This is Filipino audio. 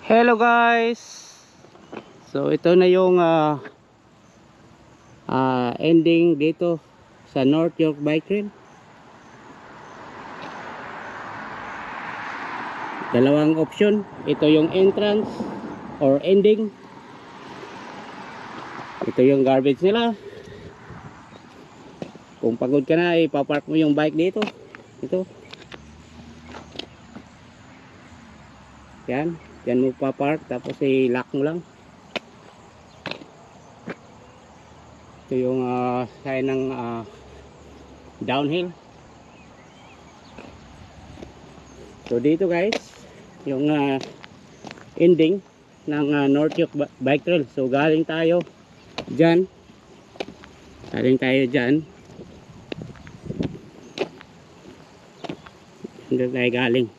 Hello guys. So ito na yung ending dito sa North York Bike Trail. Dalawang option. Ito yung entrance or ending. Ito yung garbage nila. Kung pagod ka na, ipapark mo yung bike dito. Ito. Yan. Yan mo pa-park, tapos i-lock mo lang. Ito yung sign ng downhill. So dito guys, yung ending ng North York Bike Trail. So galing tayo dyan. Doon tayo galing.